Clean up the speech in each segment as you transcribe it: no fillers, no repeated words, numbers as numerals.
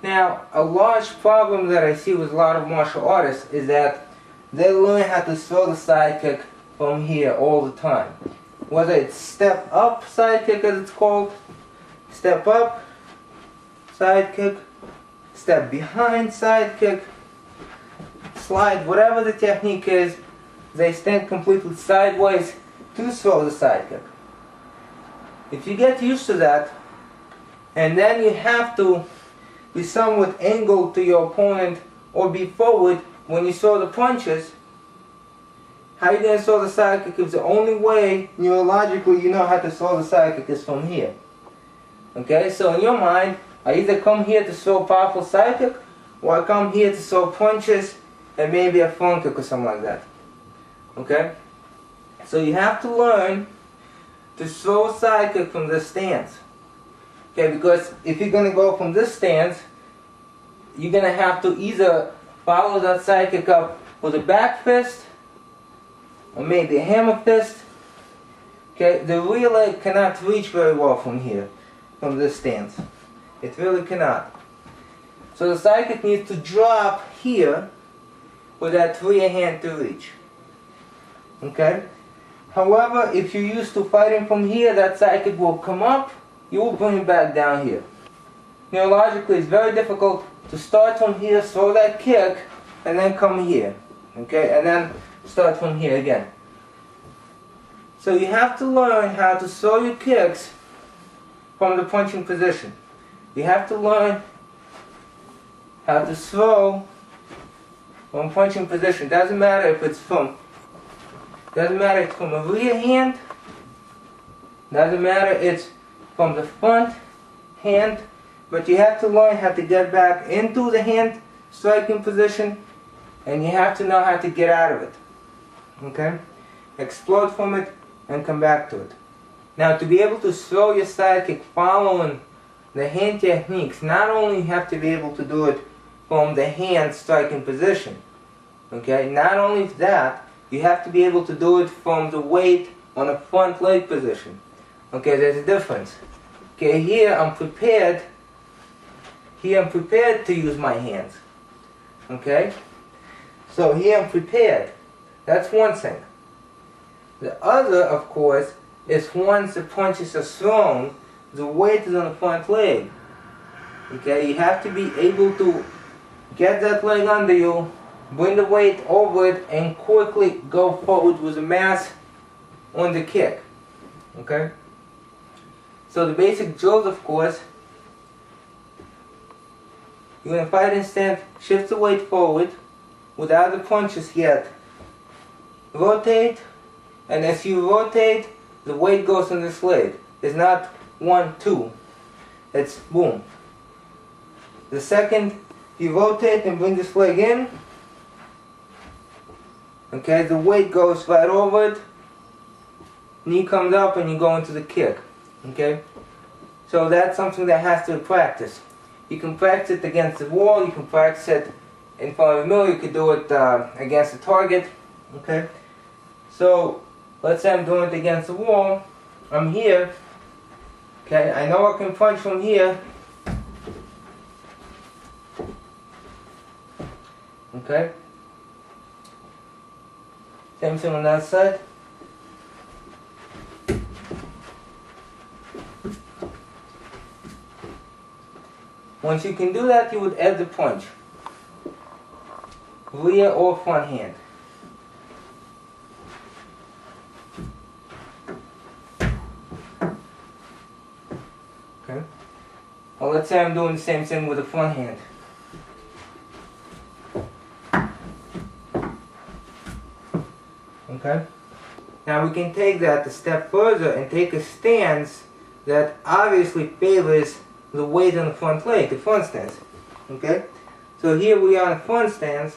Now, a large problem that I see with a lot of martial artists is that they learn how to throw the side kick from here all the time. Whether it's step up side kick as it's called, step up side kick, step behind side kick, slide, whatever the technique is, they stand completely sideways to throw the side kick. If you get used to that, and then you have to be somewhat angled to your opponent or be forward when you throw the punches, how are you going to throw the side kick if the only way neurologically you know how to throw the side kick is from here? Okay, so in your mind, I either come here to throw a powerful side kick, or I come here to throw punches and maybe a front kick or something like that. Okay? So you have to learn to throw a side kick from this stance. Okay, because if you're going to go from this stance, you're going to have to either follow that side kick up with a back fist, or maybe a hammer fist. Okay, the rear leg cannot reach very well from here, from this stance. It really cannot. So the side kick needs to drop here for that rear hand to reach. Okay? However, if you're used to fighting from here, that side kick will come up, you will bring it back down here. Neurologically, it's very difficult to start from here, throw that kick, and then come here. Okay? And then start from here again. So you have to learn how to throw your kicks from the punching position. You have to learn how to throw from punching position. Doesn't matter if it's from a rear hand, doesn't matter it's from the front hand, but you have to learn how to get back into the hand striking position, and you have to know how to get out of it. Okay? Explode from it and come back to it. Now, to be able to throw your side kick following the hand techniques, not only you have to be able to do it from the hand striking position, okay, not only that, you have to be able to do it from the weight on a front leg position. Okay, there's a difference. Okay, here I'm prepared to use my hands. Okay? So here I'm prepared. That's one thing. The other, of course, is once the punches are thrown, the weight is on the front leg. Okay, you have to be able to get that leg under you, bring the weight over it, and quickly go forward with the mass on the kick. Okay? So the basic drills, of course, you're going to fight and stand, shift the weight forward without the punches yet. Rotate, and as you rotate, the weight goes on this leg. It's not 1, 2. It's boom. The second, you rotate and bring this leg in. Okay, the weight goes right over it. Knee comes up and you go into the kick. Okay? So that's something that has to be practiced. You can practice it against the wall, you can practice it in front of the mirror, you can do it against the target. Okay? So, let's say I'm doing it against the wall. I'm here. Okay, I know I can punch from here. Okay? Same thing on that side. Once you can do that, you would add the punch. Rear or front hand. Okay? Well, let's say I'm doing the same thing with the front hand. Okay? Now we can take that a step further and take a stance that obviously favors the weight on the front leg, the front stance. Okay? So here we are in front stance.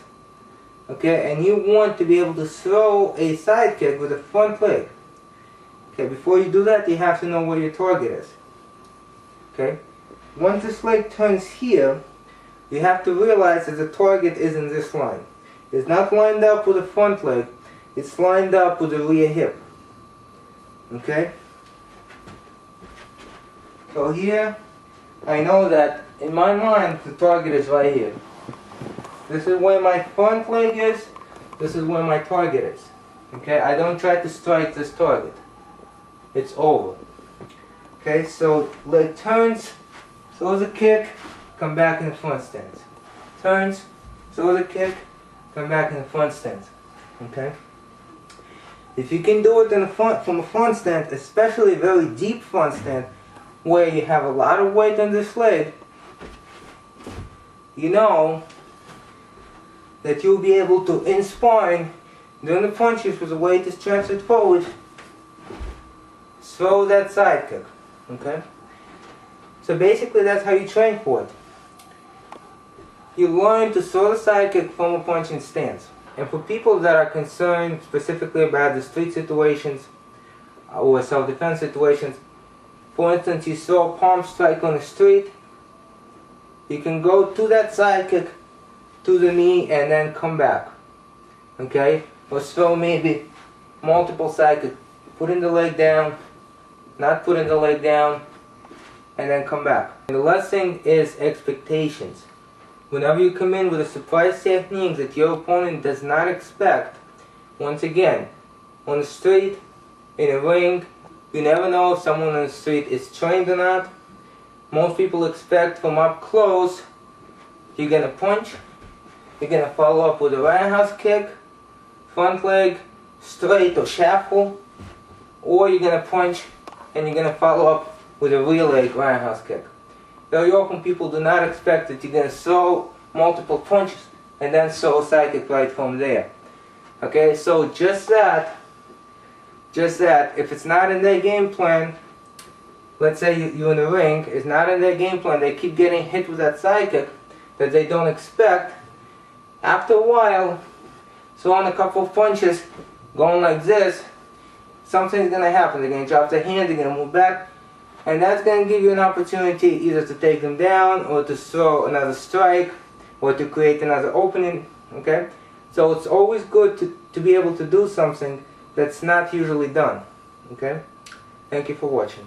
Okay, and you want to be able to throw a side kick with the front leg. Okay, before you do that, you have to know where your target is. Okay? Once this leg turns here, you have to realize that the target is in this line. It's not lined up with the front leg, it's lined up with the rear hip. Okay? So here, I know that in my mind the target is right here. This is where my front leg is, this is where my target is. Okay, I don't try to strike this target. It's over. Okay, so leg turns, throws a kick, come back in the front stance. Turns, throws a kick, come back in the front stance. Okay? If you can do it in the front, from a front stance, especially a very deep front stance, where you have a lot of weight on this leg, you know that you'll be able to, in sparring, during the punches with the weight is transferred forward, throw that side kick. Okay? So basically that's how you train for it. You learn to throw the side kick from a punching stance. And for people that are concerned specifically about the street situations or self-defense situations, for instance, you throw a palm strike on the street, you can go to that side kick, to the knee, and then come back. Okay? Or throw maybe multiple side kicks, putting the leg down, not putting the leg down, and then come back. And the last thing is expectations. Whenever you come in with a surprise technique that your opponent does not expect, once again, on the street, in a ring, you never know if someone on the street is trained or not. Most people expect from up close, you're going to punch, you're going to follow up with a roundhouse kick, front leg, straight or shuffle, or you're going to punch and you're going to follow up with a rear leg roundhouse kick. Very often people do not expect that you're going to throw multiple punches and then throw a side kick right from there. Okay, so just that, if it's not in their game plan, let's say you're in the ring, it's not in their game plan, they keep getting hit with that side kick that they don't expect, after a while, throwing a couple of punches, going like this, something's going to happen. They're going to drop their hand, they're going to move back, and that's going to give you an opportunity either to take them down or to throw another strike or to create another opening. Okay? So it's always good to be able to do something that's not usually done. Okay? Thank you for watching.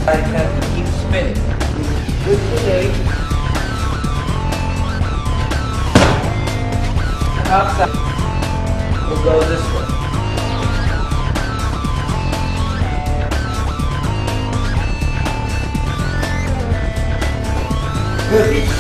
I have to keep spinning. Good today. Outside. We'll go this way. Good.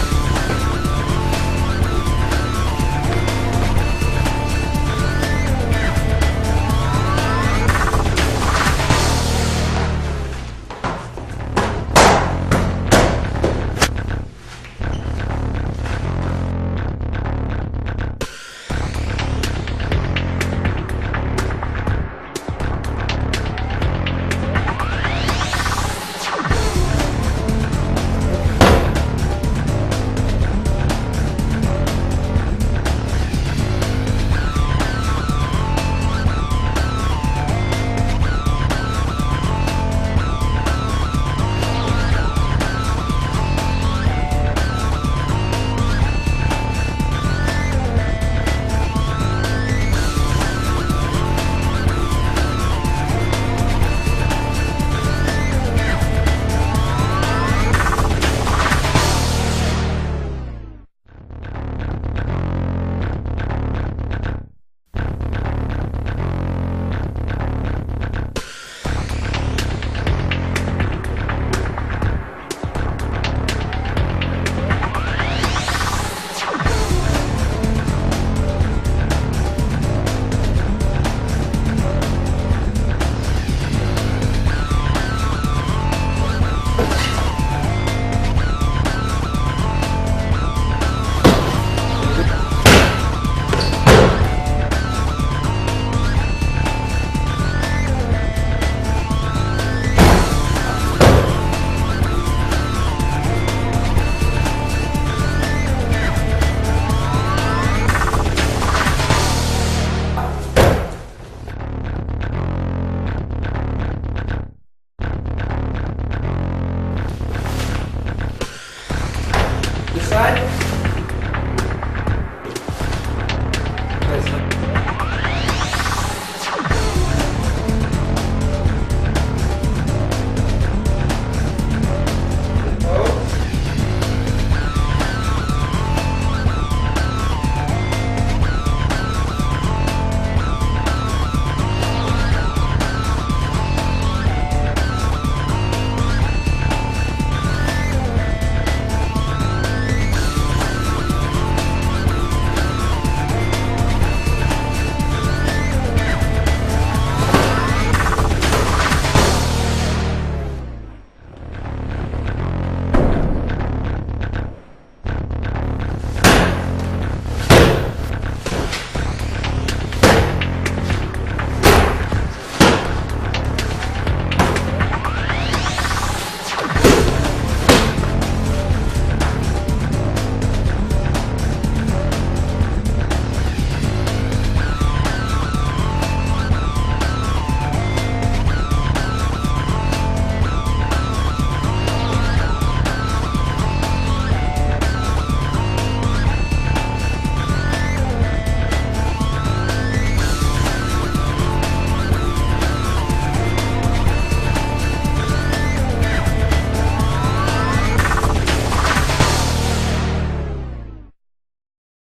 side.